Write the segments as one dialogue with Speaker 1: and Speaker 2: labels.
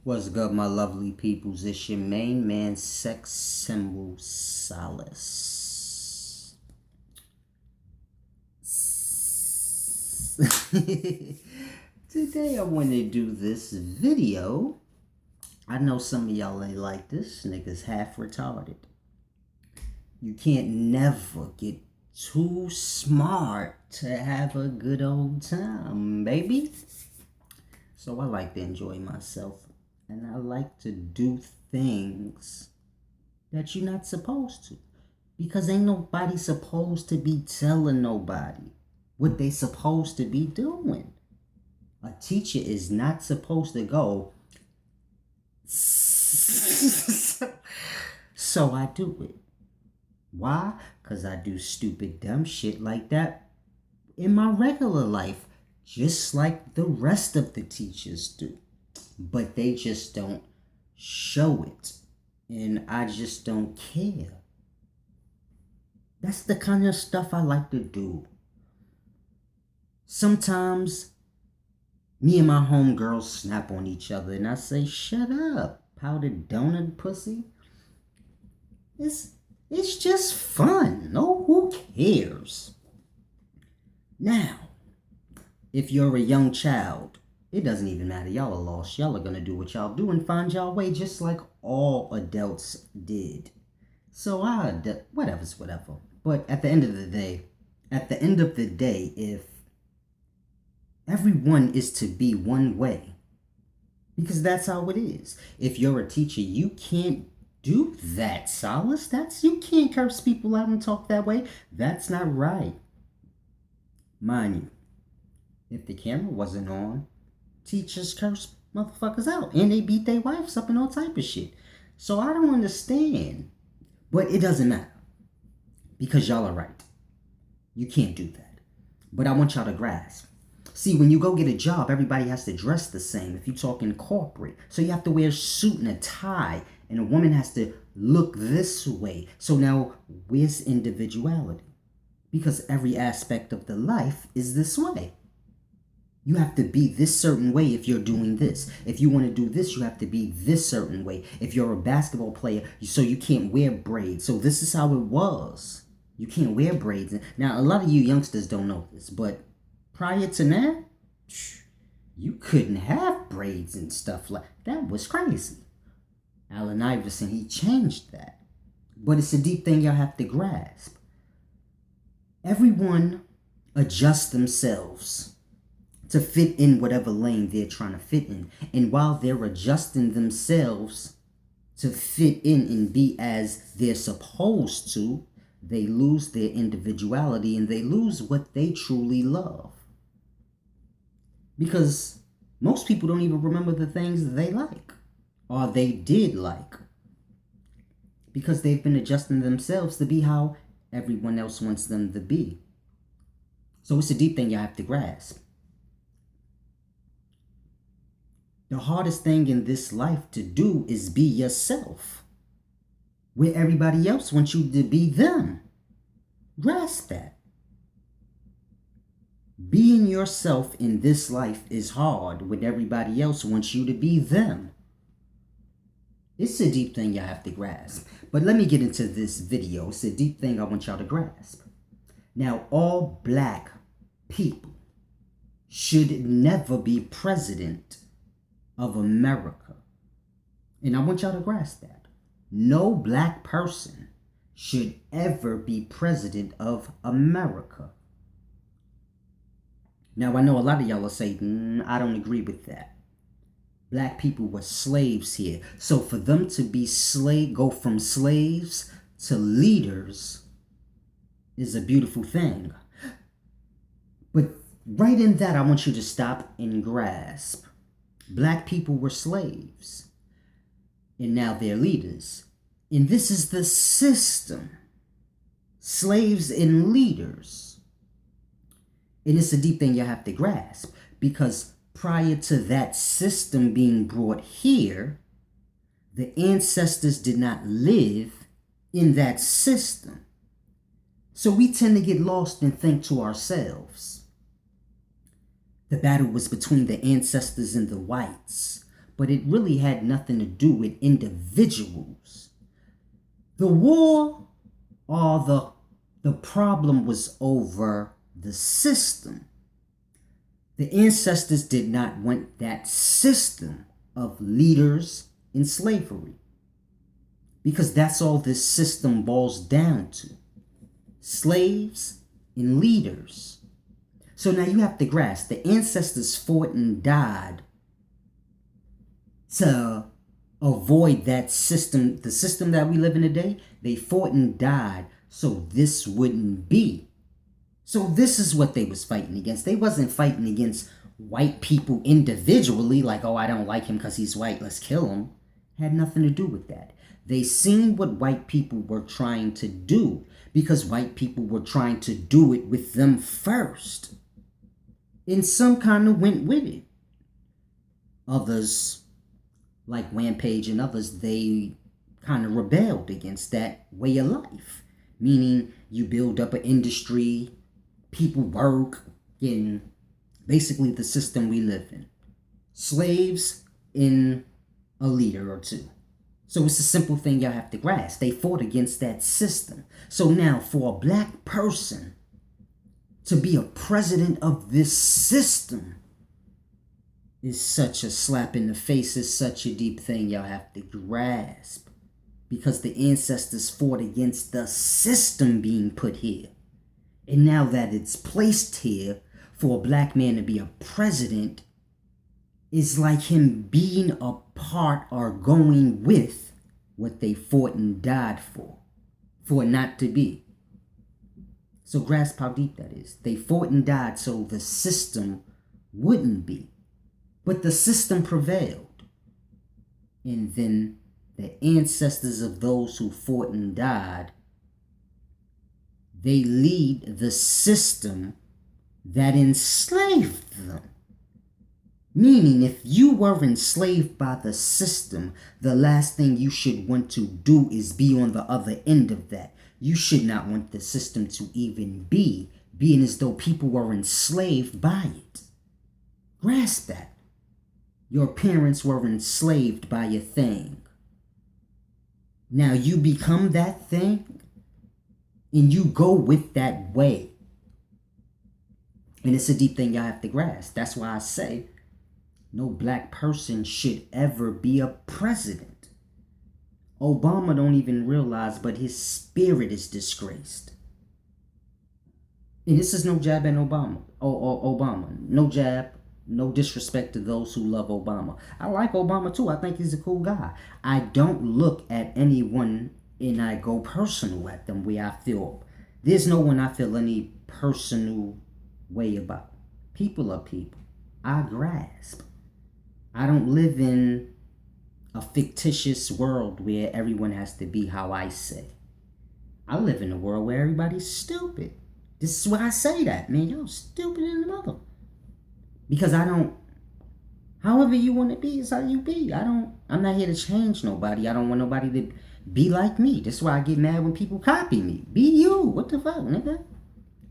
Speaker 1: What's good, my lovely peoples? It's your main man, sex symbol Solace. Today I want to do this video. I know some of y'all ain't like this. Niggas half retarded. You can't never get too smart to have a good old time, baby. So I like to enjoy myself. And I like to do things that you're not supposed to. Because ain't nobody supposed to be telling nobody what they supposed to be doing. A teacher is not supposed to go, so I do it. Why? Because I do stupid, dumb shit like that in my regular life, just like the rest of the teachers do. But they just don't show it. And I just don't care. That's the kind of stuff I like to do. Sometimes me and my homegirls snap on each other and I say, shut up, powdered donut pussy. It's just fun. No, who cares? Now, if you're a young child, it doesn't even matter. Y'all are lost. Y'all are going to do what y'all do and find y'all way just like all adults did. So whatever's whatever. But at the end of the day, if everyone is to be one way, because that's how it is. If you're a teacher, you can't do that, Solace. You can't curse people out and talk that way. That's not right. Mind you, if the camera wasn't on, teachers curse motherfuckers out and they beat their wives up and all type of shit. So I don't understand. But it doesn't matter. Because y'all are right. You can't do that. But I want y'all to grasp. See, when you go get a job, everybody has to dress the same if you're talking corporate. So you have to wear a suit and a tie, and a woman has to look this way. So now, where's individuality? Because every aspect of the life is this way. You have to be this certain way if you're doing this. If you want to do this, you have to be this certain way. If you're a basketball player, so you can't wear braids. So this is how it was. You can't wear braids. Now, a lot of you youngsters don't know this, but prior to now, you couldn't have braids and stuff like that. Was crazy. Allen Iverson, he changed that. But it's a deep thing y'all have to grasp. Everyone adjusts themselves to fit in whatever lane they're trying to fit in. And while they're adjusting themselves to fit in and be as they're supposed to, they lose their individuality and they lose what they truly love. Because most people don't even remember the things that they like or they did like. Because they've been adjusting themselves to be how everyone else wants them to be. So it's a deep thing you have to grasp. The hardest thing in this life to do is be yourself, where everybody else wants you to be them. Grasp that. Being yourself in this life is hard when everybody else wants you to be them. It's a deep thing you have to grasp. But let me get into this video. It's a deep thing I want y'all to grasp. Now, all black people should never be president of America. And I want y'all to grasp that. No black person should ever be president of America. Now, I know a lot of y'all are saying, I don't agree with that. Black people were slaves here. So for them to be go from slaves to leaders is a beautiful thing. But right in that, I want you to stop and grasp. Black people were slaves, and now they're leaders. And this is the system. Slaves and leaders. And it's a deep thing you have to grasp, because prior to that system being brought here, the ancestors did not live in that system. So we tend to get lost and think to ourselves, The battle was between the ancestors and the whites, but it really had nothing to do with individuals. The war or the problem was over the system. The ancestors did not want that system of leaders in slavery, because that's all this system boils down to: slaves and leaders. So now you have to grasp, the ancestors fought and died to avoid that system, the system that we live in today. They fought and died so this wouldn't be. So this is what they was fighting against. They wasn't fighting against white people individually, like, oh, I don't like him because he's white, let's kill him. Had nothing to do with that. They seen what white people were trying to do, because white people were trying to do it with them first, and some kind of went with it. Others, like Rampage and others, they kind of rebelled against that way of life, meaning you build up an industry, people work, in basically the system we live in. Slaves in a leader or two. So it's a simple thing y'all have to grasp. They fought against that system. So now for a black person to be a president of this system is such a slap in the face. It's such a deep thing y'all have to grasp, because the ancestors fought against the system being put here. And now that it's placed here, for a black man to be a president is like him being a part or going with what they fought and died for not to be. So grasp how deep that is. They fought and died so the system wouldn't be. But the system prevailed. And then the ancestors of those who fought and died, they lead the system that enslaved them. Meaning, if you were enslaved by the system, the last thing you should want to do is be on the other end of that. You should not want the system to even be, being as though people were enslaved by it. Grasp that. Your parents were enslaved by a thing. Now you become that thing, and you go with that way. And it's a deep thing y'all have to grasp. That's why I say no black person should ever be a president. Obama don't even realize, but his spirit is disgraced. And this is no jab at Obama. Obama. No jab, no disrespect to those who love Obama. I like Obama too. I think he's a cool guy. I don't look at anyone and I go personal at them where I feel. There's no one I feel any personal way about. People are people. I grasp. I don't live in a fictitious world where everyone has to be how I say. I live in a world where everybody's stupid. This is why I say that, man. Y'all stupid in the mother. Because I don't, however you want to be is how you be. I'm not here to change nobody. I don't want nobody to be like me. That's why I get mad when people copy me. Be you. What the fuck, nigga?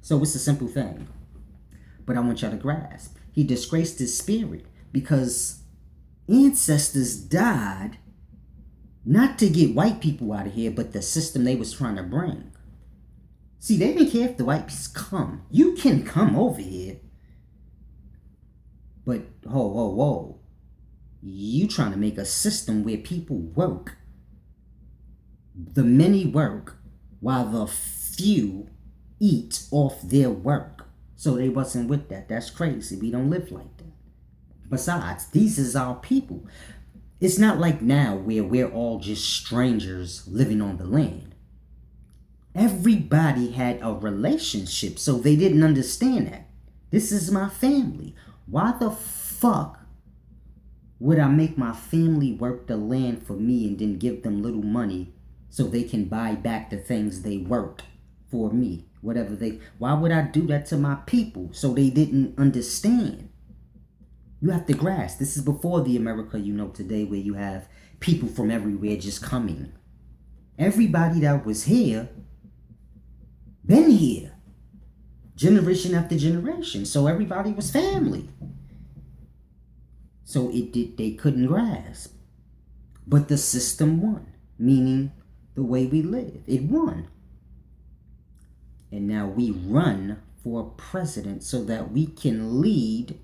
Speaker 1: So it's a simple thing. But I want y'all to grasp. He disgraced his spirit because ancestors died not to get white people out of here, but the system they was trying to bring. See, they didn't care if the white people come. You can come over here. But, whoa. You trying to make a system where people work. The many work while the few eat off their work. So they wasn't with that. That's crazy. We don't live like that. Besides, these is our people. It's not like now where we're all just strangers living on the land. Everybody had a relationship, so they didn't understand that. This is my family. Why the fuck would I make my family work the land for me and then give them little money so they can buy back the things they worked for me? Why would I do that to my people? So they didn't understand. You have to grasp. This is before the America you know today, where you have people from everywhere just coming. Everybody that was here, been here. Generation after generation. So everybody was family. So they couldn't grasp. But the system won, meaning the way we live. It won. And now we run for president so that we can lead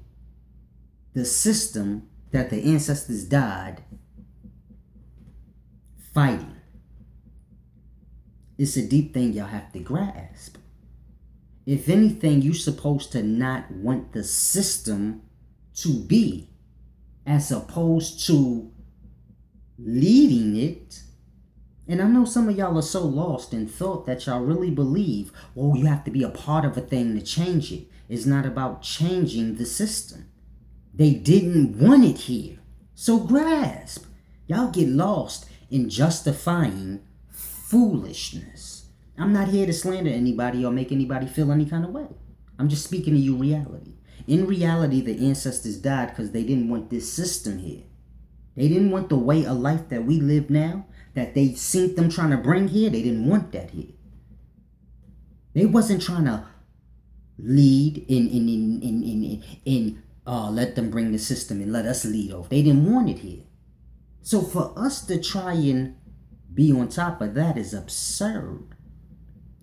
Speaker 1: the system that the ancestors died fighting. It's a deep thing y'all have to grasp. If anything, you're supposed to not want the system to be, as opposed to leading it. And I know some of y'all are so lost in thought that y'all really believe, oh, you have to be a part of a thing to change it. It's not about changing the system. They didn't want it here. So grasp. Y'all get lost in justifying foolishness. I'm not here to slander anybody or make anybody feel any kind of way. I'm just speaking to you reality. In reality, the ancestors died because they didn't want this system here. They didn't want the way of life that we live now, that they seen them trying to bring here. They didn't want that here. They wasn't trying to lead in let them bring the system and let us lead off. They didn't want it here. So for us to try and be on top of that is absurd.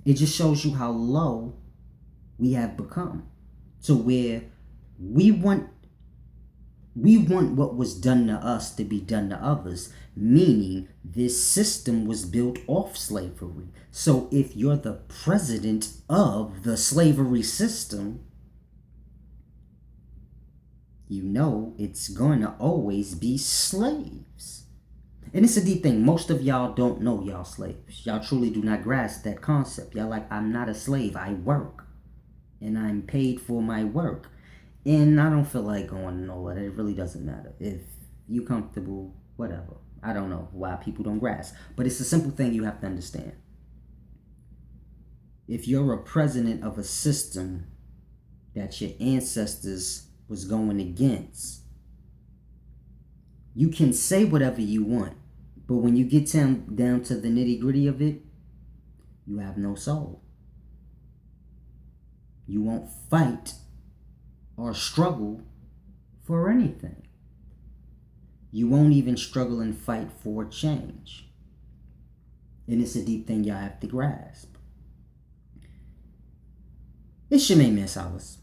Speaker 1: It just shows you how low we have become, to where we want what was done to us to be done to others, meaning this system was built off slavery. So if you're the president of the slavery system, you know it's going to always be slaves. And it's a deep thing. Most of y'all don't know y'all slaves. Y'all truly do not grasp that concept. Y'all like, I'm not a slave. I work. And I'm paid for my work. And I don't feel like going and all that. It really doesn't matter. If you comfortable, whatever. I don't know why people don't grasp. But it's a simple thing you have to understand. If you're a president of a system that your ancestors was going against, you can say whatever you want. But when you get down to the nitty-gritty of it, you have no soul. You won't fight or struggle for anything. You won't even struggle and fight for change. And it's a deep thing y'all have to grasp. It's your main man, Solace.